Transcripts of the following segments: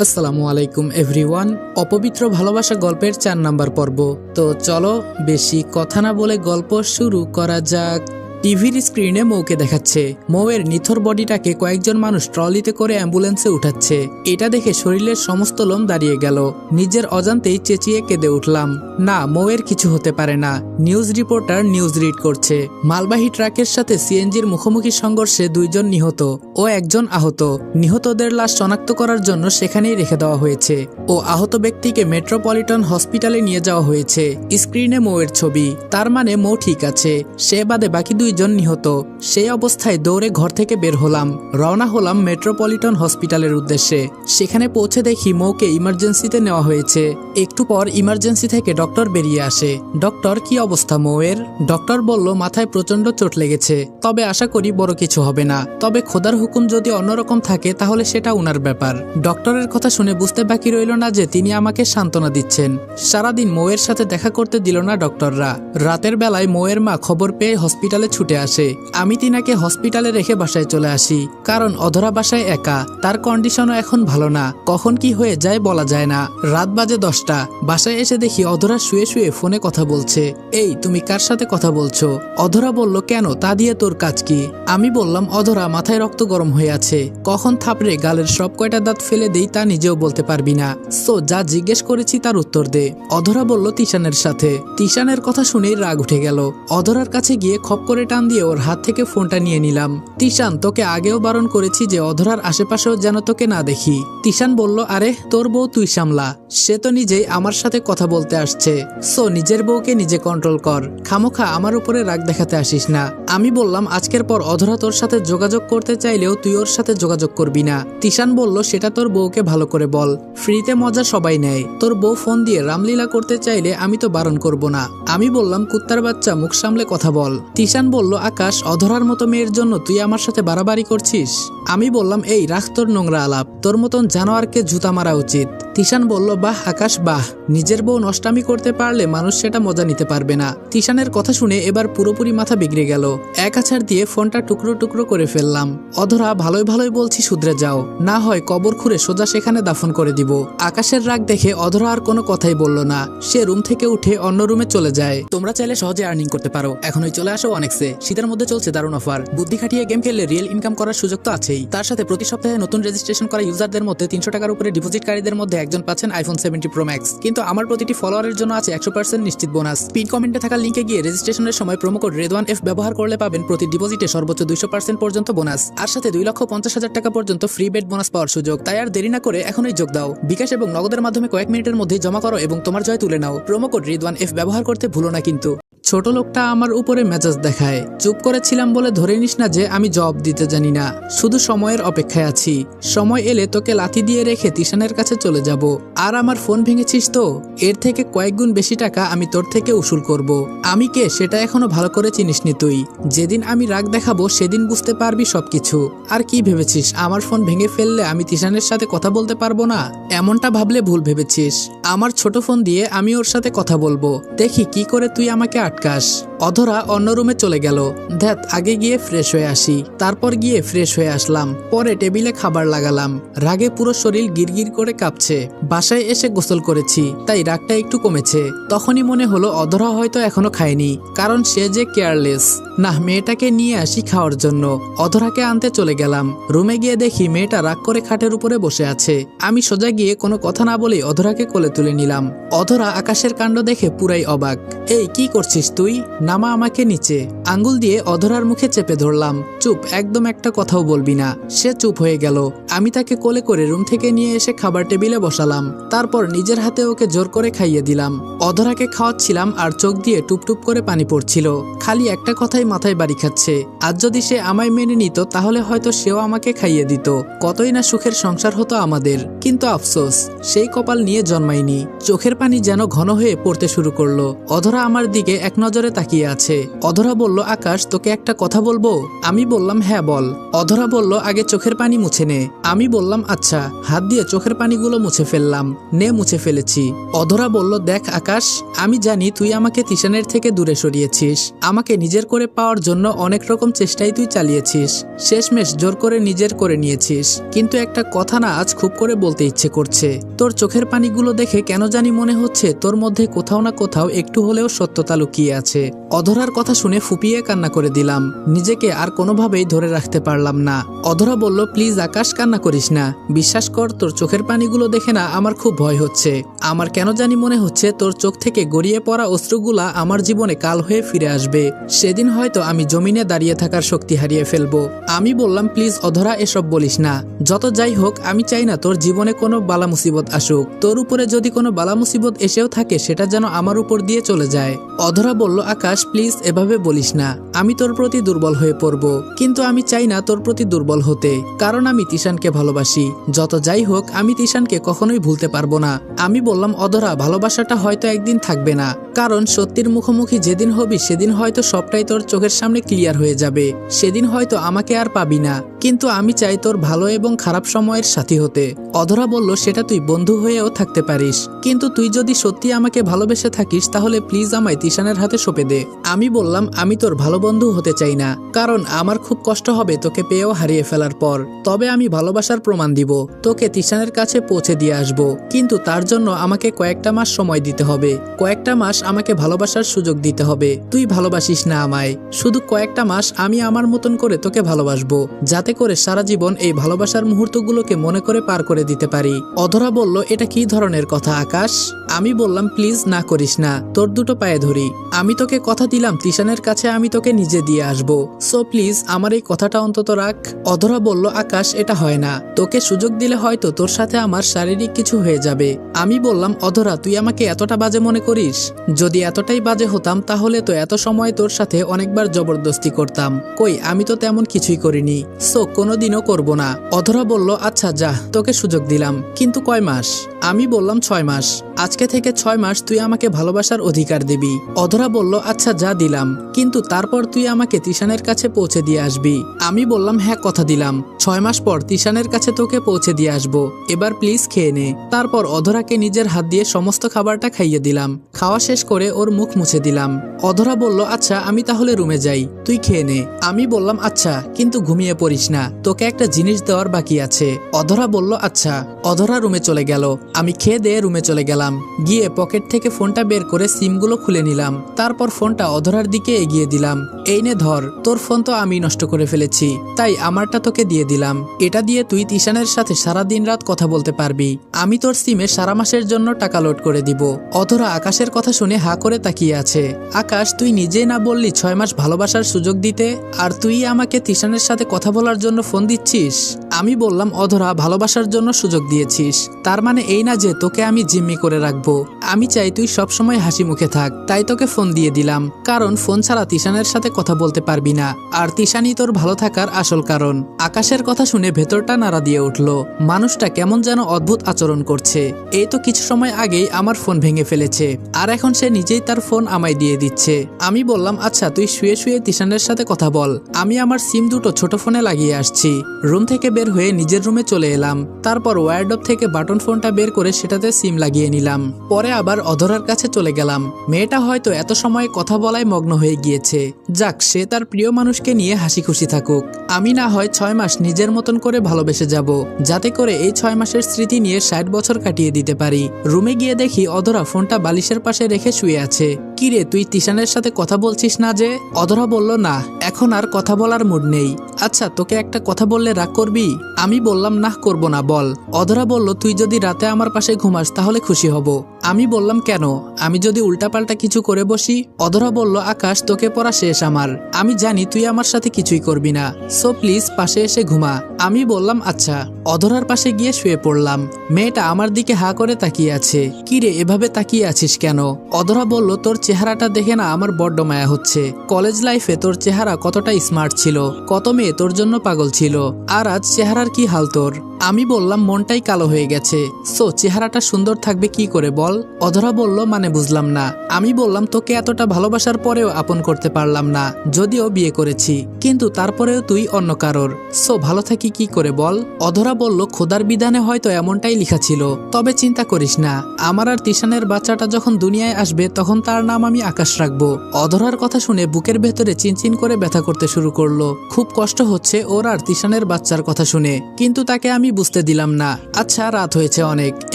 আসসালামু আলাইকুম এভরিওয়ান। অপবিত্র ভালোবাসা গল্পের 4 নাম্বার পর্ব। তো চলো বেশি কথা না বলে গল্প শুরু করা যাক। টিভির স্ক্রিনে মৌকে দেখাচ্ছে মৌয়ের নিথর বডিটাকে কয়েকজন মানুষ ট্রলিতে করে অ্যাম্বুলেন্সে উঠাচ্ছে। এটা দেখে শরীরের সমস্ত লোম দাঁড়িয়ে গেল। নিজের অজান্তেই চেঁচিয়ে কেঁদে উঠলাম। না, মৌয়ের কিছু হতে পারে না। নিউজ রিপোর্টার নিউজ রিড করছে। মালবাহী ট্রাকের সাথে সিএনজির মুখোমুখি সংঘর্ষে 2 জন নিহত ও 1 জন আহত। নিহতদের লাশ শনাক্ত করার জন্য সেখানেই রেখে দেওয়া হয়েছে ও আহত ব্যক্তিকে মেট্রোপলিটন হসপিটালে নিয়ে যাওয়া হয়েছে। স্ক্রিনে মৌয়ের ছবি, তার মানে মৌ ঠিক আছে। সে বাদে বাকি 2 জন নিহত। সেই অবস্থায় দৌড়ে ঘর থেকে বের হলাম, রওনা হলাম মেট্রোপলিটন হসপিটালের উদ্দেশ্যে। সেখানে পৌঁছে দেখি মৌকে ইমার্জেন্সিতে নেওয়া হয়েছে। একটু পর ইমার্জেন্সি থেকে ডক্টর বেরিয়ে আসে। ডক্টর, কি অবস্থা মৌয়ের? ডক্টর বলল মাথায় প্রচন্ড চোট লেগেছে, তবে আশা করি বড় কিছু হবে না। তবে খোদার হুকুম যদি অন্যরকম থাকে তাহলে সেটা উনার ব্যাপার। ডক্টরের কথা শুনে বুঝতে বাকি রইল না যে তিনি আমাকে সান্ত্বনা দিচ্ছেন। সারাদিন মৌয়ের সাথে দেখা করতে দিল না ডক্টররা। রাতের বেলায় মৌয়ের মা খবর পেয়ে হসপিটালে ছুটে আসে। আমি তিনাকে হসপিটালে রেখে বাসায় চলে আসি, কারণ অধরা বাসায় একা। তার কন্ডিশনও এখন ভালো না, কখন কি হয়ে যায় বলা যায় না। রাত বাজে 10টা। বাসায় এসে দেখি অধরা শুয়ে শুয়ে ফোনে কথা বলছে। এই, তুমি কার সাথে কথা বলছো? অধরা বলল, কেন, তা দিয়ে তোর কাজ কি? আমি বললাম, অধরা, মাথায় রক্ত গরম হয়ে আছে, কখন থাপড়ে গালের সব কয়টা দাঁত ফেলে দেই তা নিজেও বলতে পারবি না। সো যা জিজ্ঞেস করেছি তার উত্তর দে। অধরা বলল, তিশানের সাথে। তিশানের কথা শুনেই রাগ উঠে গেল। অধরার কাছে গিয়ে খপ করে টান দিয়ে ওর হাত থেকে ফোনটা নিয়ে নিলাম। তিশান, তোকে আগেও বারণ করেছি যে অধরার আশেপাশেও যেন তোকে না দেখি। তিশান বলল, আরে তোর বউ তুই সামলা, সে তো নিজেই আমার সাথে কথা বলতে আসছে। সো নিজের বউকে নিজে কন্ট্রোল কর, খামোখা আমার উপরে রাগ দেখাতে আসিস না। আমি বললাম, আজকের পর অধরা তোর সাথে যোগাযোগ করতে চাইলেও তুই ওর সাথে যোগাযোগ করবি না। তিশান বলল, সেটা তোর বউকে ভালো করে বল, ফ্রিতে মজা সবাই নেয়। তোর বউ ফোন দিয়ে রামলীলা করতে চাইলে আমি তো বারণ করব না। আমি বললাম, কুত্তার বাচ্চা, মুখ সামলে কথা বল। তিশান বলল, আকাশ, অধরার মতো মেয়ের জন্য তুই আমার সাথে বাড়াবাড়ি করছিস? আমি বললাম, এই রাখ তোর নোংরা আলাপ, তোর মতন জানোয়ারকে জুতা মারা উচিত। তিশান বলল, বাহ আকাশ বাহ, নিজের বউ নষ্টামি করতে পারলে মানুষ সেটা মজা নিতে পারবে না। তিশানের কথা শুনে এবার পুরোপুরি মাথা বিগড়ে গেল। এক আছাড় দিয়ে ফোনটা টুকরো টুকরো করে ফেললাম। অধরা, ভালোই ভালোই বলছি শুধরে যাও, না হয় কবর খুঁড়ে সোজা সেখানে দাফন করে দিব। আকাশের রাগ দেখে অধরা আর কোনো কথাই বলল না। সে রুম থেকে উঠে অন্য রুমে চলে যায়। তোমরা চাইলে সহজে আর্নিং করতে পারো, এখনই চলে আসো অনেক্সে। শীতের মধ্যে চলছে দারুণ অফার। বুদ্ধি খাটিয়ে গেম খেললে রিয়েল ইনকাম করার সুযোগ তো আছেই, তার সাথে প্রতি সপ্তাহে নতুন রেজিস্ট্রেশন করা ইউজারদের মধ্যে 300 টাকার উপরে ডিপোজিটকারীদের মধ্যে একজন পাচ্ছেন আইফোন 17 প্রো ম্যাক্স। কিন্তু আমার প্রতিটি ফলোয়ারের জন্য আছে 100% নিশ্চিত বোনাস। পিন কমেন্টে থাকা লিঙ্কে গিয়ে রেজিস্ট্রেশনের সময় প্রোমো কোড রেদওয়ান এফ ব্যবহার করলে পাবেন প্রতি ডিপোজিটে সর্বোচ্চ 200% পর্যন্ত বোনাস, আর সাথে 2,50,000 টাকা পর্যন্ত ফ্রি বেড বোনাস পাওয়ার সুযোগ। তাই আর দেরি না করে এখনই যোগ দাও। বিকাশ এবং নগদের মাধ্যমে কয়েক মিনিটের মধ্যে জমা করো এবং তোমার জয় তুলে নাও। প্রোমো কোড রেদওয়ান এফ ব্যবহার করতে ভুলো না কিন্তু। ছোট লোকটা আমার উপরে মেজাজ দেখায়। চুপ করেছিলাম বলে ধরে নিস না যে আমি জবাব দিতে জানি না, শুধু সময়ের অপেক্ষায় আছি। সময় এলে তোকে লাথি দিয়ে রেখে তিশানের কাছে চলে যাব। আর আমার ফোন ভেঙেছিস তো, এর থেকে কয়েক গুণ বেশি টাকা আমি তোর থেকে উসুল করব। আমি কে সেটা এখনো ভালো করে চিনিসনি তুই। যেদিন আমি রাগ দেখাবো সেদিন বুঝতে পারবি সবকিছু। আর কি ভেবেছিস আমার ফোন ভেঙে ফেললে আমি তিশানের সাথে কথা বলতে পারবো না? এমনটা ভাবলে ভুল ভেবেছিস। আমার ছোট ফোন দিয়ে আমি ওর সাথে কথা বলবো, দেখি কি করে তুই আমাকে আটকাস। অধরা অন্য রুমে চলে গেল। ধ্যাত, আগে গিয়ে ফ্রেশ হয়ে আসি। তারপর গিয়ে ফ্রেশ হয়ে আসলাম। পরে টেবিলে খাবার লাগালাম। রাগে পুরো শরীর গিরগির করে কাঁপছে। বাসায় এসে গোসল করেছি, তাই রাগটা একটু কমেছে। তখনই মনে হলো অধরা হয়তো এখনো খায়নি, কারণ সে যে কেয়ারলেস। না, মেয়েটাকে নিয়ে আসি খাওয়ার জন্য। অধরাকে আনতে চলে গেলাম। রুমে গিয়ে দেখি মেয়েটা রাগ করে খাটের উপরে বসে আছে। আমি সোজা গিয়ে কোনো কথা না বলে অধরাকে কোলে তুলে নিলাম। অধরা আকাশের কাণ্ড দেখে পুরাই অবাক। এই, কি করছিস তুই? নামা আমাকে নিচে। আঙ্গুল দিয়ে অধরার মুখে চেপে ধরলাম। চুপ, একদম একটা কথাও বলবি না। সে চুপ হয়ে গেল। আমি তাকে কোলে করে রুম থেকে নিয়ে এসে খাবার টেবিলে বসালাম। তারপর নিজের হাতে ওকে জোর করে খাইয়ে দিলাম। অধরাকে খাওয়াচ্ছিলাম আর চোখ দিয়ে টুপটুপ করে পানি পড়ছিল। খালি একটা কথাই মাথায় বাড়ি খাচ্ছে, আজ যদি সে আমায় মেনে নিত তাহলে হয়তো সেও আমাকে খাইয়ে দিত। কতই না সুখের সংসার হতো আমাদের। কিন্তু আফসোস, সেই কপাল নিয়ে জন্মাইনি। চোখের পানি যেন ঘন হয়ে পড়তে শুরু করলো। অধরা আমার দিকে এক নজরে তাকিয়ে আছে। অধরা বলল, আকাশ, তোকে একটা কথা বলবো। আমি বললাম, হ্যাঁ বল। অধরা বলল, আগে চোখের পানি মুছে নে। আমি বললাম, আচ্ছা। হাত দিয়ে চোখের পানিগুলো মুছে ফেললাম। দিলাম, নে মুছে ফেলেছি। অধরা বলল, দেখ আকাশ, আমি জানি তুই আমাকে তিশানের থেকে দূরে সরিয়েছিস, আমাকে নিজের করে পাওয়ার জন্য অনেক রকম চেষ্টাই তুই চালিয়েছিস, শেষমেশ জোর করে নিজের করে নিয়েছিস। কিন্তু একটা কথা না আজ খুব করে বলতে ইচ্ছে করছে। তোর চোখের পানিগুলো দেখে কেন জানি মনে হচ্ছে তোর মধ্যে কোথাও না কোথাও একটু হলেও সত্যতা লুকিয়ে আছে। অধরার কথা শুনে ফুপিয়ে কান্না করে দিলাম, নিজেকে আর কোনোভাবেই ধরে রাখতে পারলাম না। অধরা বলল, প্লিজ আকাশ, কান্না করিস না, বিশ্বাস কর, তোর চোখের পানিগুলো দেখে না আমার খুব ভয় হচ্ছে। আমার কেন জানি মনে হচ্ছে তোর চোখ থেকে গড়িয়ে পড়া অশ্রুগুলা আমার জীবনে কাল হয়ে ফিরে আসবে, সেদিন হয়তো আমি জমিনে দাঁড়িয়ে থাকার শক্তি হারিয়ে ফেলবো। আমি বললাম, প্লিজ অধরা, এসব বলিস না। যত যাই হোক, আমি চাই না তোর জীবনে কোনো বালা মুসিবত আসুক। তোর উপরে যদি কোনো বালা মুসিবত এসেও থাকে সেটা যেন আমার উপর দিয়ে চলে যায়। অধরা বলল, আকাশ প্লিজ এভাবে বলিস না, আমি তোর প্রতি দুর্বল হয়ে পড়ব। কিন্তু আমি চাই না তোর প্রতি দুর্বল হতে, কারণ আমি তিশানকে ভালোবাসি। যত যাই হোক, আমি তিশানকে কখনোই ভুলতে পারবো না। আমি বললাম, অধরা, ভালোবাসাটা হয়তো একদিন থাকবে না, কারণ সত্যির মুখোমুখি যেদিন হবি সেদিন হয়তো সবটাই তোর চোখের সামনে ক্লিয়ার হয়ে যাবে, সেদিন হয়তো আমাকে আর পাবি না। কিন্তু আমি চাই তোর ভালো এবং খারাপ সময়ের সাথী হতে। অধরা বলল, সেটা তুই বন্ধু হয়েও থাকতে পারিস, কিন্তু তুই যদি সত্যি আমাকে ভালোবেসে থাকিস তাহলে প্লিজ আমায় তিশানের হাতে সঁপে দে। আমি বললাম, আমি তোর ভালো বন্ধু হতে চাই না, কারণ আমার খুব কষ্ট হবে তোকে পেয়েও হারিয়ে ফেলার পর। তবে আমি ভালোবাসার প্রমাণ দিব, তোকে তিশানের কাছে পৌঁছে দিয়ে আসবো, কিন্তু তার জন্য আমাকে কয়েকটা মাস সময় দিতে হবে। কয়েকটা মাস আমাকে ভালোবাসার সুযোগ দিতে হবে। তুই ভালোবাসিস না আমায়, শুধু কয়েকটা মাস আমি আমার মতন করে তোকে ভালোবাসবো, যাতে করে সারা জীবন এই ভালোবাসার মুহূর্তগুলোকে মনে করে পার করে দিতে পারি। অধরা বলল, এটা কি ধরনের কথা আকাশ? আমি বললাম, প্লিজ না করিস না, তোর দুটো পায়ে ধরি। আমি তোকে কথা দিলাম তিশানের কাছে আমি তোকে নিজে দিয়ে আসবো, সো প্লিজ আমার এই কথাটা অন্তত রাখ। অধরা বলল, আকাশ, এটা হয় না, তোকে সুযোগ দিলে হয়তো তোর সাথে আমার শারীরিক কিছু হয়ে যাবে। আমি বললাম, অধরা, তুই আমাকে এতটা বাজে মনে করিস? যদি এতটাই বাজে হতাম তাহলে তো এত সময় তোর সাথে অনেকবার জবরদস্তি করতাম। কই, আমি তো তেমন কিছুই করিনি, সো কোনোদিনও করব না। অধরা বলল, আচ্ছা যা, তোকে সুযোগ দিলাম, কিন্তু কয় মাস? আমি বললাম, 6 মাস। আজকে থেকে 6 মাস তুই আমাকে ভালোবাসার অধিকার দিবি। অধরা বলল, আচ্ছা যা, দিলাম, কিন্তু তারপর তুই আমাকে তিশানের কাছে পৌঁছে দিয়ে আসবি। আমি বললাম, হ্যাঁ, কথা দিলাম, 6 মাস পর তিশানের কাছে তোকে পৌঁছে দিয়ে আসবো, এবার প্লিজ খেয়ে নে। তারপর অধরাকে নিজের হাত দিয়ে সমস্ত খাবারটা খাইয়ে দিলাম। খাওয়া শেষ করে ওর মুখ মুছে দিলাম। অধরা বলল, আচ্ছা আমি তাহলে রুমে যাই, তুই খেয়ে নে। আমি বললাম, আচ্ছা, কিন্তু ঘুমিয়ে পড়িস না, তোকে একটা জিনিস দেওয়ার বাকি আছে। অধরা বলল, আচ্ছা। অধরা রুমে চলে গেল। আমি খেয়ে দিয়ে রুমে চলে গেলাম। গিয়ে পকেট থেকে ফোনটা বের করে সিমগুলো খুলে নিলাম। তারপর ফোনটা অধরার দিকে এগিয়ে দিলাম। এই নে ধর, তোর ফোন তো আমি নষ্ট করে ফেলেছি, তাই আমারটা তোকে দিয়ে দিলাম। এটা দিয়ে তুই তিশানের সাথে সারা দিন রাত কথা বলতে পারবি। আমি তোর সিমে সারা মাসের জন্য টাকা লোড করে দিব। অধরা আকাশের কথা শুনে হা করে তাকিয়ে আছে। আকাশ, তুই নিজেই না বললি 6 মাস ভালোবাসার সুযোগ দিতে, আর তুই আমাকে তিশানের সাথে কথা বলার জন্য ফোন দিচ্ছিস? আমি বললাম, অধরা, ভালোবাসার জন্য সুযোগ দিয়েছিস, তার মানে এই না যে তোকে আমি জিম্মি করে রাখবো। আমি চাই তুই সবসময় হাসি মুখে থাক, তাই তোকে ফোন দিয়ে দিলাম, কারণ ফোন ছাড়া তিশানের সাথে কথা বলতে পারবি না, আর তিশানই তোর ভালো থাকার আসল কারণ। আকাশের কথা শুনে ভেতরটা নাড়া দিয়ে উঠল। মানুষটা কেমন যেন অদ্ভুত আচরণ করছে। এই তো কিছু সময় আগেই আমার ফোন ভেঙে ফেলেছে, আর এখন সে নিজেই তার ফোন আমায় দিয়ে দিচ্ছে। আমি বললাম, আচ্ছা তুই শুয়ে শুয়ে তিশানের সাথে কথা বল, আমি আমার সিম দুটো ছোট ফোনে লাগিয়ে আসছি। রুম থেকে বের হয়ে নিজের রুমে চলে এলাম। তারপর ওয়্যারড্রপ থেকে বাটন ফোনটা বের করে সেটাতে সিম লাগিয়ে নিলাম। পরে আবার অধরার কাছে চলে গেলাম। মেয়েটা হয়তো এত সময় কথা বলায় মগ্ন হয়ে গিয়েছে। যাক, সে তার প্রিয় মানুষকে নিয়ে হাসি খুশি থাকুক। আমি না হয় 6 মাস নিজের মতন করে ভালোবেসে যাব, যাতে করে এই 6 মাসের স্মৃতি নিয়ে 60 বছর কাটিয়ে দিতে পারি। রুমে গিয়ে দেখি অধরা ফোনটা বালিশের পাশে রেখে শুয়ে আছে। কিরে, তুই তিশানের সাথে কথা বলছিস না যে? অধরা বলল, না, এখন আর কথা বলার মুড নেই। আচ্ছা, তোকে একটা কথা বললে রাগ করবি? আমি বললাম, না, করব না, বল। অধরা বলল, তুই যদি রাতে আমার পাশে ঘুমাস তাহলে খুশি হব। আমি বললাম, কেন? আমি যদি উল্টাপাল্টা কিছু করে বসি? অধরা বলল, আকাশ, তোকে পড়া শেষ আমার। আমি জানি তুই আমার সাথে কিছুই করবি না, সো প্লিজ পাশে এসে ঘুমা। আমি বললাম, আচ্ছা। অধরার পাশে গিয়ে শুয়ে পড়লাম। মেয়েটা আমার দিকে হা করে তাকিয়ে আছে। কিরে, এভাবে তাকিয়ে আছিস কেন? অধরা বলল, তোর চেহারাটা দেখে না আমার বড্ড মায়া হচ্ছে। কলেজ লাইফে তোর চেহারা কতটা স্মার্ট ছিল, কত মেয়ে তোর জন্য পাগল ছিল, আর আজ চেহারার কি হাল তোর? আমি বললাম মনটাই কালো হয়ে গেছে, সো চেহারাটা সুন্দর থাকবে কি করে বল। অধরা বলল মানে বুঝলাম না। আমি বললাম তোকে এতটা ভালোবাসার পরেও আপন করতে পারলাম না, যদিও বিয়ে করেছি, কিন্তু তারপরেও তুই অন্য কারোর, সো ভালো থাকি কি করে বল। অধরা বলল খোদার বিধানে হয়তো এমনটাই লেখা ছিল, তবে চিন্তা করিস না, আমার আর তিশানের বাচ্চাটা যখন দুনিয়ায় আসবে তখন তার নাম আমি আকাশ রাখবো। অধরার কথা শুনে বুকের ভেতরে চিনচিন করে ব্যথা করতে শুরু করলো। খুব কষ্ট হচ্ছে ওর আর তিশানের বাচ্চার কথা শুনে, কিন্তু তাকে আমি বুঝতে দিলাম না। আচ্ছা রাত হয়েছে অনেক,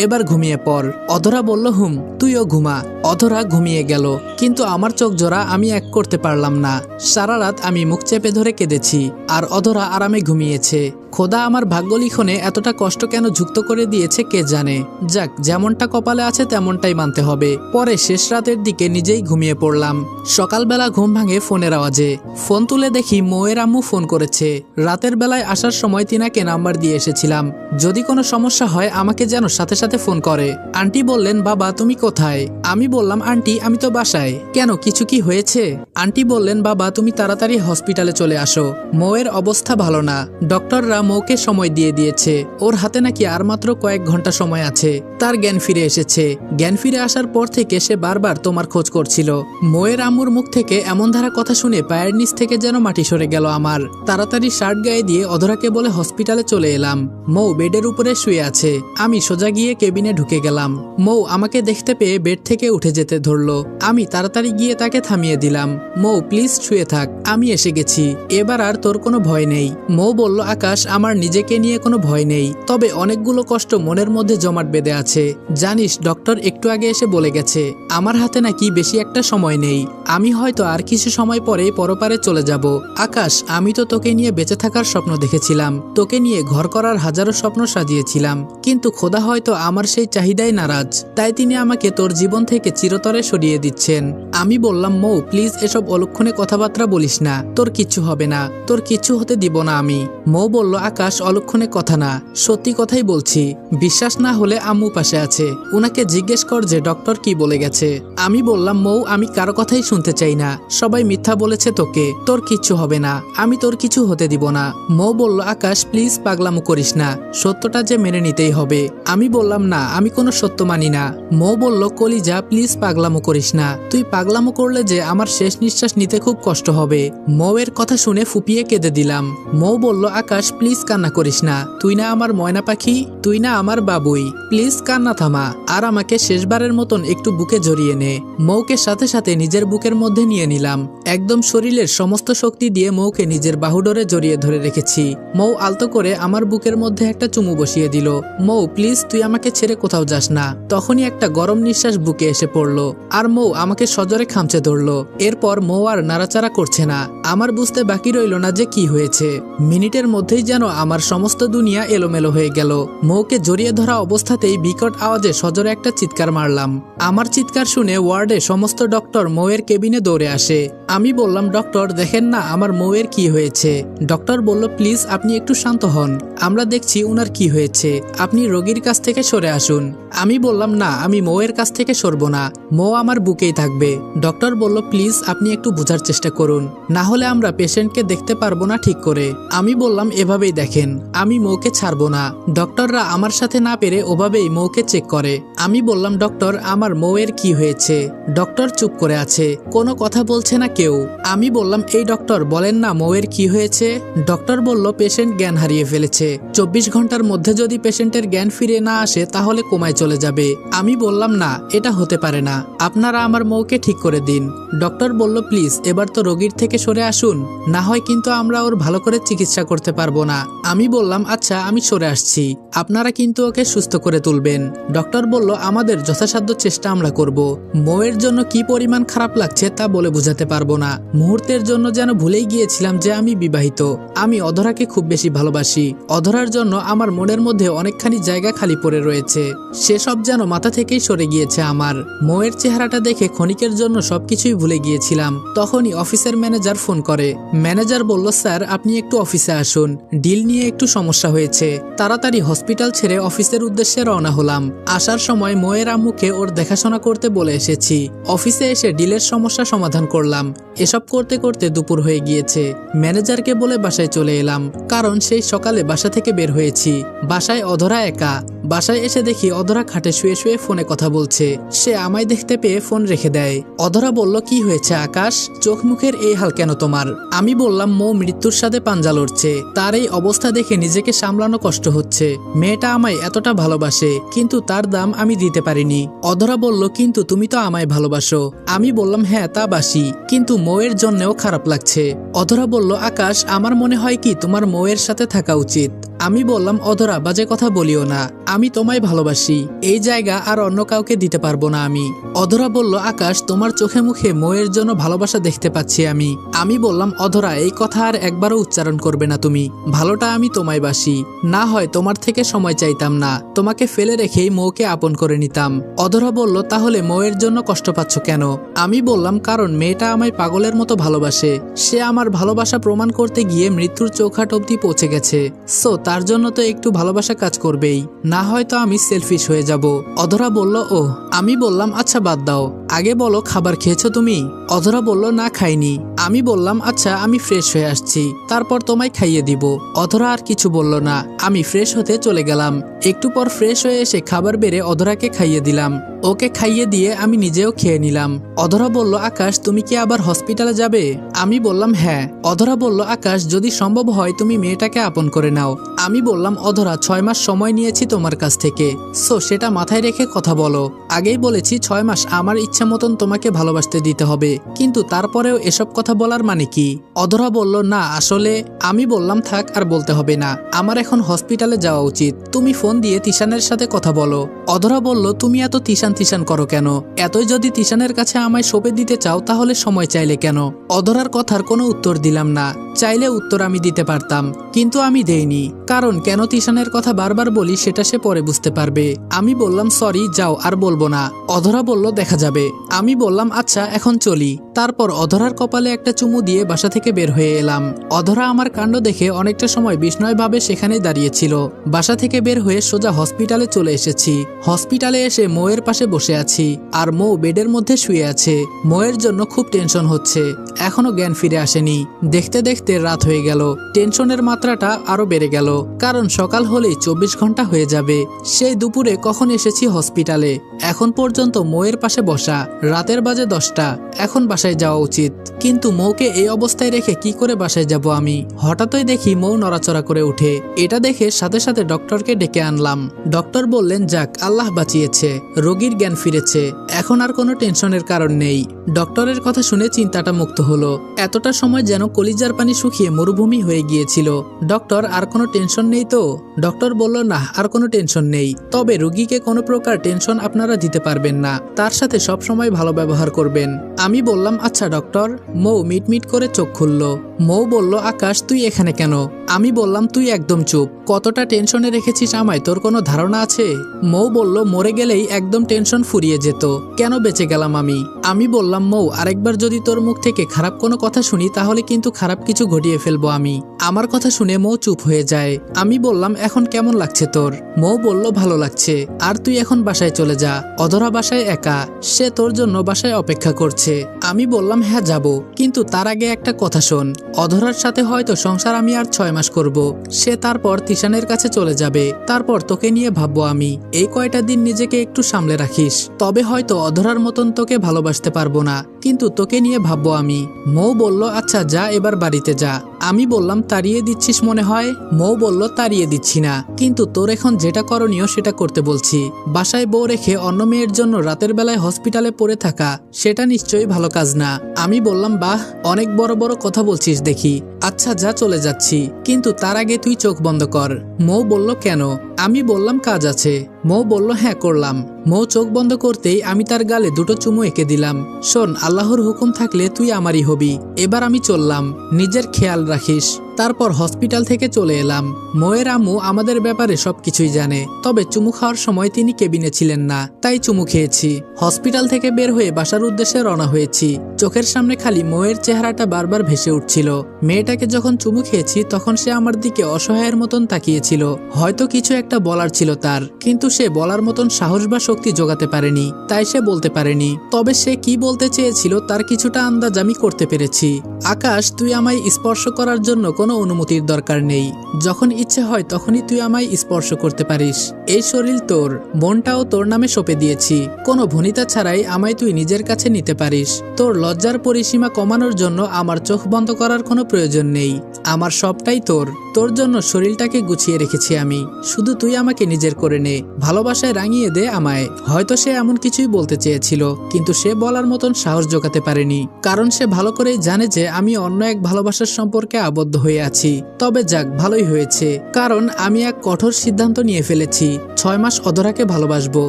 এবার ঘুমিয়ে পড়। অধরা বলল হুম, তুইও ঘুমা। অধরা ঘুমিয়ে গেল, কিন্তু আমার চোখ জোড়া আমি এক করতে পারলাম না। সারা রাত আমি মুখ চেপে ধরে কেঁদেছি, আর অধরা আরামে ঘুমিয়েছে। খোদা আমার ভাগ্য লিখনে এতটা কষ্ট কেন যুক্ত করে দিয়েছে কে জানে। যাক, যেমনটা কপালে আছে তেমনটাই মানতে হবে। পরে শেষ রাতের দিকে নিজেই ঘুমিয়ে পড়লাম। সকালবেলা ঘুম ভাঙে ফোনের আওয়াজে। ফোন তুলে দেখি মৌয়ের আম্মু ফোন করেছে। রাতের বেলায় আসার সময় তিনাকে নাম্বার দিয়ে এসেছিলাম, যদি কোনো সমস্যা হয় আমাকে যেন সাথে সাথে ফোন করে। আন্টি বললেন বাবা তুমি কোথায়? আমি বললাম আন্টি আমি তো বাসায়। কেন, কিছু কি হয়েছে? আন্টি বললেন বাবা তুমি তাড়াতাড়ি হসপিটালে চলে আসো, মৌয়ের অবস্থা ভালো না। ডক্টররা মৌকে সময় দিয়ে দিয়েছে, ওর হাতে নাকি আর মাত্র কয়েক ঘন্টা সময় আছে। তার জ্ঞান ফিরে এসেছে। জ্ঞান ফিরে আসার পর থেকে সে বারবার তোমার খোঁজ করছিল। মৌয়ের আম্মুর মুখ থেকে এমন ধারা কথা শুনে পায়ের নিচ থেকে যেন মাটি সরে গেল আমার। তাড়াতাড়ি শার্ট গায়ে দিয়ে অধরাকে বলে হসপিটালে চলে এলাম। মৌ বেডের উপরে শুয়ে আছে। আমি সোজা গিয়ে কেবিনে ঢুকে গেলাম। মৌ আমাকে দেখতে পেয়ে বেড থেকে উঠে যেতে ধরলো। আমি তাড়াতাড়ি গিয়ে তাকে থামিয়ে দিলাম। মৌ প্লিজ শুয়ে থাক, আমি এসে গেছি, এবার আর তোর কোনো ভয় নেই। মৌ বলল আকাশ আমার নিজেকে নিয়ে কোনো ভয় নেই, তবে অনেকগুলো কষ্ট মনের মধ্যে জমাট বেঁধে আছে। জানিস ডক্টর একটু আগে এসে বলে গেছে আমার হাতে নাকি বেশি একটা সময় নেই, আমি হয়তো আর কিছু সময় পরেই পরপারে চলে যাব। আকাশ আমি তো তোকে নিয়ে বেঁচে থাকার স্বপ্ন দেখেছিলাম, তোকে নিয়ে ঘর করার হাজারো স্বপ্ন সাজিয়েছিলাম, কিন্তু খোদা হয়তো আমার সেই চাহিদাই নারাজ, তাই তিনি আমাকে তোর জীবন থেকে চিরতরে সরিয়ে দিচ্ছেন। আমি বললাম মৌ প্লিজ এসব অলক্ষণে কথাবার্তা বলিস না, তোর কিচ্ছু হবে না, তোর কিচ্ছু হতে দিব না আমি। মৌ বলল আকাশ অলক্ষণে কথা না, সত্যি কথাই বলছি, বিশ্বাস না হলে আম্মু পাশে আছে, উনাকে জিজ্ঞেস কর যে ডক্টর কি বলে গেছে। আমি বললাম মৌ আমি কারো কথাই শুনতে চাই না, সবাই মিথ্যা বলেছে তোকে, তোর কিচ্ছু হবে না, আমি তোর কিছু হতে দিব না। মৌ বলল আকাশ প্লিজ পাগলামো করিস না, সত্যটা যে মেনে নিতেই হবে। আমি বললাম না আমি কোনো সত্য মানি না। মৌ বলল কলিজা প্লিজ পাগলামো করিস না, তুই পাগলামো করলে যে আমার শেষ নিঃশ্বাস নিতে খুব কষ্ট হবে। মৌয়ের কথা শুনে ফুপিয়ে কেঁদে দিলাম। মৌ বলল আকাশ প্লিজ কান্না করিস না, তুই না আমার ময়না পাখি, তুই না আমার বাবুই, প্লিজ কান্না থামা, আর আমাকে শেষবারের মতন একটু বুকে জড়িয়ে নে। মৌকে সাথে সাথে নিজের বুকের মধ্যে নিয়ে নিলাম। একদম শরীরের সমস্ত শক্তি দিয়ে মৌকে নিজের বাহুডোরে জড়িয়ে ধরে রেখেছি। মৌ আলতো করে আমার বুকের মধ্যে একটা চুমু বসিয়ে দিল। মৌ প্লিজ তুই আমাকে ছেড়ে কোথাও যাস না। তখনই একটা গরম নিঃশ্বাস বুকে এসে পড়লো, আর মৌ আমাকে সজোরে খামচে ধরলো। এরপর মৌ আর নাড়াচাড়া করছে না। আমার বুঝতে বাকি রইল না যে কি হয়েছে। মিনিটের মধ্যেই যেন আমার সমস্ত দুনিয়া এলোমেলো হয়ে গেল। মৌকে জড়িয়ে ধরা অবস্থাতেই বিকট আওয়াজে সজোরে একটা চিৎকার মারলাম। আমার চিৎকার শুনে ওয়ার্ডে সমস্ত ডক্টর মৌয়ের কেবিনে দৌড়ে আসে। আমি বললাম ডক্টর দেখেন না আমার মৌয়ের কি হয়েছে। ডক্টর বলল প্লিজ আপনি একটু শান্ত হন, আমরা দেখছি উনার কি হয়েছে, আপনি রোগীর কাছ থেকে সরে আসুন। আমি বললাম না আমি মৌয়ের কাছ থেকে সরবো না, মৌ আমার বুকেই থাকবে। ডক্টর বলল প্লিজ আপনি একটু বোঝার চেষ্টা করুন, না হলে আমরা পেশেন্টকে দেখতে পারবো না ঠিক করে। আমি বললাম এভাবেই দেখেন, আমি মৌকে ছাড়বো না। ডক্টররা আমার সাথে না পেরে ওভাবেই মৌকে চেক করে। আমি বললাম ডক্টর আমার মৌয়ের কি হয়েছে। ডক্টর চুপ করে আছে, কোনো কথা বলছে না কেউ। আমি বললাম এই ডক্টর বলেন না মৌয়ের কি হয়েছে। ডক্টর বলল পেশেন্ট জ্ঞান হারিয়ে ফেলেছে, 24 ঘন্টার মধ্যে যদি পেশেন্টের জ্ঞান ফিরে না আসে তাহলে কোমায় চলে যাবে। আমি বললাম না এটা হতে পারে না, আপনারা আমার মৌকে ঠিক করে দিন। ডক্টর বলল প্লিজ এবার তো রোগীর থেকে সরে আসুন, না হয় কিন্তু আমরা ওর ভালো করে চিকিৎসা করতে পারবো না। আমি বললাম আচ্ছা আমি সরে আসছি, আপনারা কিন্তু ওকে সুস্থ করে তুলবেন। ডক্টর বলল আমাদের যথাসাধ্য চেষ্টা আমরা করব। মৌয়ের জন্য কি পরিমাণ খারাপ লাগছে তা বলে বোঝাতে পারবো না। মুহূর্তের জন্য যেন ভুলেই গিয়েছিলাম যে আমি বিবাহিত, আমি অধরাকে খুব বেশি ভালোবাসি। অধরার জন্য আমার মনের মধ্যে অনেকখানি জায়গা খালি পড়ে রয়েছে, সেসব যেন মাথা থেকেই সরে গিয়েছে আমার। মৌয়ের চেহারাটা দেখে ক্ষণিকের জন্য সবকিছুই ভুলে গিয়েছিলাম। তখনই অফিসের ম্যানেজার ফোন করে। ম্যানেজার বলল স্যার আপনি একটু অফিসে আসুন, ডিল নিয়ে একটু সমস্যা হয়েছে। তাড়াতাড়ি হসপিটাল ছেড়ে অফিসের উদ্দেশ্যে রওনা হলাম। আসার সময় মোয়ের আম্মুকে ওর দেখাশোনা করতে বলে এসেছি। অফিসে এসে ডিলের সমস্যা সমাধান করলাম। এসব করতে করতে দুপুর হয়ে গিয়েছে। ম্যানেজারকে বলে বাসায় চলে এলাম, কারণ সেই সকালে বাসা থেকে বের হয়েছি। বাসায় অধরা একা। বাসায় এসে দেখি অধরা খাটে শুয়ে শুয়ে ফোনে কথা বলছে। সে আমায় দেখতে পেয়ে ফোন রেখে দেয়। অধরা বলল, কি হয়েছে আকাশ, চোখ মুখের এই হাল কেন তোমার? আমি বললাম, মৌ মৃত্যুর সাথে পাঞ্জা লড়ছে। তার এই অবস্থা দেখে নিজেকে সামলানো কষ্ট হচ্ছে। মেয়েটা আমায় এতটা ভালোবাসে, কিন্তু তার দাম আমি দিতে পারিনি। অধরা বলল, কিন্তু তুমি তো আমায় ভালোবাসো। আমি বললাম, হ্যাঁ তা বাসি, কিন্তু মৌয়ের জন্যও খারাপ লাগছে। অধরা বলল, আকাশ আমার মনে হয় কি তোমার মৌয়ের সাথে থাকা উচিত। আমি বললাম, অধরা বাজে কথা বলিও না, আমি তোমায় ভালোবাসি। এই জায়গা আর অন্য কাউকে দিতে পারবো না আমি। অধরা বলল, আকাশ তোমার চোখে মুখে মৌয়ের জন্য ভালোবাসা দেখতে পাচ্ছি আমি। আমি বললাম, অধরা এই কথা আর একবারও উচ্চারণ করবে না তুমি। ভালোটা আমি তোমায় বাসি। না হয় তোমার থেকে সময় চাইতাম না, তোমাকে ফেলে রেখেই মৌকে আপন করে নিতাম। অধরা বলল, তাহলে মৌয়ের জন্য কষ্ট পাচ্ছ কেন? আমি বললাম, কারণ মেয়েটা আমায় পাগলের মতো ভালোবাসে। সে আমার ভালোবাসা প্রমাণ করতে গিয়ে মৃত্যুর চৌখাট অবধি পৌঁছে গেছে। সো তার জন্য তো একটু ভালোবাসা কাজ করবেই, না হয়তো আমি সেলফিশ হয়ে যাব। অধরা বলল, ও। আমি বললাম, আচ্ছা বাদ দাও, আগে বলো খাবার খেয়েছো তুমি? অধরা বলল, না খাইনি। আমি বললাম, আচ্ছা আমি ফ্রেশ হয়ে আসছি, তারপর তোমায় খাইয়ে দিব। অধরা আর কিছু বলল না। আমি ফ্রেশ হতে চলে গেলাম। একটু পর ফ্রেশ হয়ে এসে খাবার বেড়ে অধরাকে খাইয়ে দিলাম। ওকে খাইয়ে দিয়ে আমি নিজেও খেয়ে নিলাম। অধরা বলল, আকাশ তুমি কি আবার হসপিটালে যাবে? আমি বললাম, হ্যাঁ। অধরা বলল, আকাশ যদি সম্ভব হয় তুমি মেয়েটাকে আপন করে নাও। আমি বললাম, অধরা 6 মাস সময় নিয়েছি তোমার কাছ থেকে, সো সেটা মাথায় রেখে কথা বলো। আগেই বলেছি 6 মাস আমার ইচ্ছা মতন তোমাকে ভালোবাসতে দিতে হবে, কিন্তু তারপরেও এসব কথা বলার মানে কি? অধরা বলল, না আসলে। আমি বললাম, থাক আর বলতে হবে না, আমার এখন হসপিটালে যাওয়া উচিত। তুমি ফোন দিয়ে তিশানের সাথে কথা বলো। অধরা বলল, তুমি এত তিশান করো কেন? এতই যদি তিশানের কাছে আমায় সঁপে দিতে চাও তাহলে সময় চাইলে কেন? অধরার কথার কোনো উত্তর দিলাম না। চাইলে উত্তর আমি দিতে পারতাম, কিন্তু আমি দেইনি, কারণ কেন তিশানের কথা বারবার বলি সেটা সে পরে বুঝতে পারবে। আমি বললাম, সরি, যাও আর বলবো না। অধরা বলল, দেখা যাবে। আমি বললাম, আচ্ছা এখন চলি। তারপর অধরার কপালে একটা চুমু দিয়ে বাসা থেকে বের হয়ে এলাম। অধরা আমার কাণ্ড দেখে অনেকটা সময় বিস্ময়ভাবে সেখানেই দাঁড়িয়েছিল। বাসা থেকে বের হয়ে সোজা হসপিটালে চলে এসেছি। হসপিটালে এসে মৌয়ের পাশে বসে আছি, আর মৌ বেডের মধ্যে শুয়ে আছে। মৌয়ের জন্য খুব টেনশন হচ্ছে, এখনো জ্ঞান ফিরে আসেনি। দেখতে দেখতে রাত হয়ে গেল। টেনশনের মাত্রাটা আরো বেড়ে গেল, কারণ সকাল হলেই 24 ঘন্টা হয়ে যাবে। সেই দুপুরে কখন এসেছি হসপিটালে, এখন পর্যন্ত মৌয়ের পাশে বসা। রাতের বাজে 10টা, এখন বাসায় যাওয়া উচিত, কিন্তু মৌকে এই অবস্থায় রেখে কি করে বাসায় যাব আমি? হঠাৎই দেখি মৌ নড়াচড়া করে উঠে। এটা দেখে সাথে সাথে ডক্টরকে ডেকে আনলাম। ডক্টর বললেন, যাক আল্লাহ বাঁচিয়েছে, রোগীর জ্ঞান ফিরেছে, এখন আর কোনো টেনশনের কারণ নেই। ডক্টরের কথা শুনে চিন্তাটা মুক্ত হলো। এতটা সময় যেন কলিজার পানি শুকিয়ে মরুভূমি হয়ে গিয়েছিল। ডক্টর, আর কোনো টেনশন নেই তো? ডক্টর বলল, না আর কোনো টেনশন নেই, তবে রোগীকে কোনো প্রকার টেনশন আপনারা দিতে পারবেন না, তার সাথে সব সময় ভালো ব্যবহার করবেন। আমি বললাম, আচ্ছা ডক্টর। মৌ মিটমিট করে চোখ খুলল। মৌ বলল, আকাশ তুই এখানে কেন? আমি বললাম, তুই একদম চুপ, কতটা টেনশনে রেখেছিস আমায় তোর কোনো ধারণা আছে? মৌ বলল, মরে গেলেই একদম টেনশন ফুরিয়ে যেত, কেন বেঁচে গেলাম আমি? আমি বললাম, মৌ আরেকবার যদি তোর মুখ থেকে খারাপ কোনো কথা শুনি তাহলে কিন্তু খারাপ কিছু ঘটিয়ে ফেলবো আমি। আমার কথা শুনে মৌ চুপ হয়ে যায়। আমি বললাম, এখন কেমন লাগছে তোর? মৌ বলল, ভালো লাগছে, আর তুই এখন বাসায় চলে যা। অধরা বাসায় একা, সে তোর জন্য বাসায় অপেক্ষা করছে। আমি বললাম, হ্যাঁ যাব, কিন্তু তার আগে একটা কথা শোন। অধরার সাথে হয়তো সংসার আমি আর 6 মাস করব, সে তারপর তিশানের কাছে চলে যাবে, তারপর তোকে নিয়ে ভাববো আমি। এই কয়টা দিন নিজেকে একটু সামলে রাখিস, তবে হয়তো অধরার মতন তোকে ভালোবাসতে পারবো না, কিন্তু তোকে নিয়ে ভাববো আমি। মৌ বলল, আচ্ছা যা, এবার বাড়িতে যা। আমি বললাম, তাড়িয়ে দিচ্ছিস মনে হয়? মৌ বলল, তাড়িয়ে দিচ্ছি না, কিন্তু তোর এখন যেটা করণীয় সেটা করতে বলছি। বাসায় বউ রেখে অন্য মেয়ের জন্য রাতের বেলায় হসপিটালে পড়ে থাকা, সেটা নিশ্চয়ই ভালো কাজ না। আমি বললাম, বাহ, অনেক বড় বড় কথা বলছিস দেখি। আচ্ছা যা, চলে যাচ্ছি, কিন্তু তার আগে তুই চোখ বন্ধ কর। মৌ বলল, কেন? আমি বললাম, কাজ আছে। মৌ বলল, হ্যাঁ করলাম। মৌ চোখ বন্ধ করতেই আমি তার গালে 2টো চুমু এঁকে দিলাম। শোন, আল্লাহর হুকুম থাকলে তুই আমারই হবি, এবার আমি চললাম, নিজের খেয়াল রাখিস। তারপর হসপিটাল থেকে চলে এলাম। মোয়ের আম্মু আমাদের ব্যাপারে সবকিছুই জানে, তবে চুমু খাওয়ার সময় তিনি কেবিনে ছিলেন না, তাই চুমু খেয়েছি। হসপিটাল থেকে বের হয়ে বাসার উদ্দেশ্যে রওনা হয়েছি। চোখের সামনে খালি মোয়ের চেহারাটা বারবার ভেসে উঠছিল। মেয়েটাকে যখন চুমু খেয়েছি তখন সে আমার দিকে অসহায়ের মতন তাকিয়েছিল। হয়তো কিছু একটা বলার ছিল তার, কিন্তু সে বলার মতন সাহস বা শক্তি জোগাতে পারেনি, তাই সে বলতে পারেনি। তবে সে কি বলতে চেয়েছিল তার কিছুটা আন্দাজ আমি করতে পেরেছি। আকাশ, তুই আমায় স্পর্শ করার জন্য কোনো অনুমতির দরকার নেই। যখন ইচ্ছে হয় তখনই তুই আমায় স্পর্শ করতে পারিস। এই শরীর তোর, মনটাও তোর নামে সঁপে দিয়েছি। কোনো ভনিতা ছাড়াই আমায় তুই নিজের কাছে নিতে পারিস। তোর লজ্জার পরিসীমা কমানোর জন্য আমার চোখ বন্ধ করার কোনো প্রয়োজন নেই। আমার সবটাই তোর। তোর জন্য শরীরটাকে গুছিয়ে রেখেছি আমি। শুধু তুই আমাকে নিজের করে নে, ভালোবাসায় রাঙিয়ে দে আমায়। হয়তো সে এমন কিছুই বলতে চেয়েছিল, কিন্তু সে বলার মতন সাহস জোগাতে পারেনি, কারণ সে ভালো করেই জানে যে আমি অন্য এক ভালোবাসার সম্পর্কে আবদ্ধ হয়ে আছি। তবে যাক, ভালোই হয়েছে, কারণ আমি এক কঠোর সিদ্ধান্ত নিয়ে ফেলেছি। 6 মাস অধরাকে ভালোবাসবো,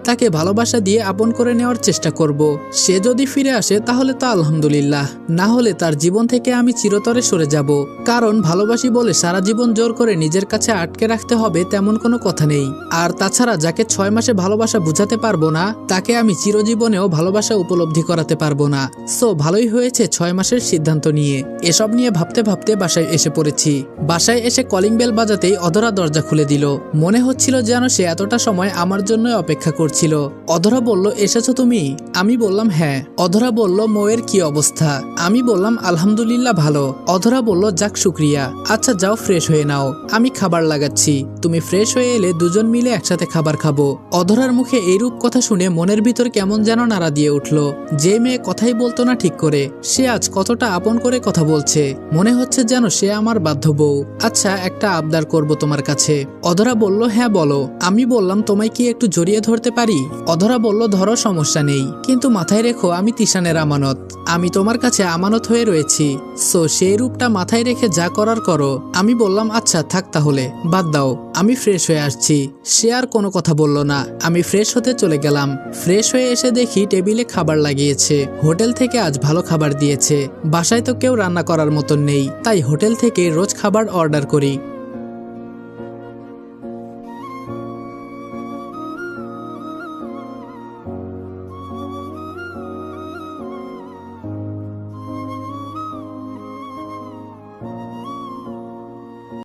তাকে ভালোবাসা দিয়ে আপন করে নেওয়ার চেষ্টা করব। সে যদি ফিরে আসে তাহলে তো আলহামদুলিল্লাহ, না হলে তার জীবন থেকে আমি চিরতরে সরে যাব। কারণ ভালোবাসি বলে সারা জীবন জোর করে নিজের কাছে আটকে রাখতে হবে তেমন কোনো কথা নেই। আর তাছাড়া যাকে 6 মাসে ভালোবাসা বুঝাতে পারবো না, তাকে আমি চিরজীবনেও ভালোবাসা উপলব্ধি করাতে পারবো না। সো ভালোই হয়েছে 6 মাসের সিদ্ধান্ত নিয়ে। এসব নিয়ে ভাবতে ভাবতে বাসায় এসে পড়েছি। বাসায় এসে কলিং বেল বাজাতেই অধরা দরজা খুলে দিল। মনে হচ্ছিল যেন সে এতটা সময় আমার জন্য অপেক্ষা করছিল। অধরা বলল, এসেছো তুমি? আমি বললাম হ্যাঁ। অধরা বলল, মোয়ের কি অবস্থা? আমি বললাম আলহামদুলিল্লাহ ভালো। অধরা বলল, যাক শুক্রিয়া। আচ্ছা যাও ফ্রেশ হয়ে নাও, আমি খাবার লাগাচ্ছি। তুমি ফ্রেশ হয়ে এলে দুজন মিলে একসাথে খাবার খাবো। অধরার মুখে এইরূপ কথা শুনে মনের ভিতর কেমন যেন নাড়া দিয়ে উঠল। যে মেয়ে কথাই বলতো না ঠিক করে, সে আজ কতটা আপন করে কথা বলছে। মনে হচ্ছে যেন সে আমার বাধ্য বউ। আচ্ছা, একটা আবদার করব তোমার কাছে। অধরা বলল, হ্যাঁ বলো। আমি বললাম, তোমায় কি একটু জড়িয়ে ধরতে পারি? অধরা বলল, ধরো, সমস্যা নেই, কিন্তু মাথায় রেখো আমি তিশানের আমানত। আমি তোমার কাছে আমানত হয়ে রয়েছি। সো সেই রূপটা মাথায় রেখে যা করার করো। আমি বললাম, আচ্ছা থাক তাহলে, বাদ দাও, আমি ফ্রেশ হয়ে আসছি। সে আর কোনো কথা বলল না। আমি ফ্রেশ হতে চলে গেলাম। ফ্রেশ হয়ে এসে দেখি টেবিলে খাবার লাগিয়েছে। হোটেল থেকে আজ ভালো খাবার দিয়েছে। বাসায় তো কেউ রান্না করার মতন নেই, তাই হোটেল থেকে রোজ খাবার অর্ডার করি।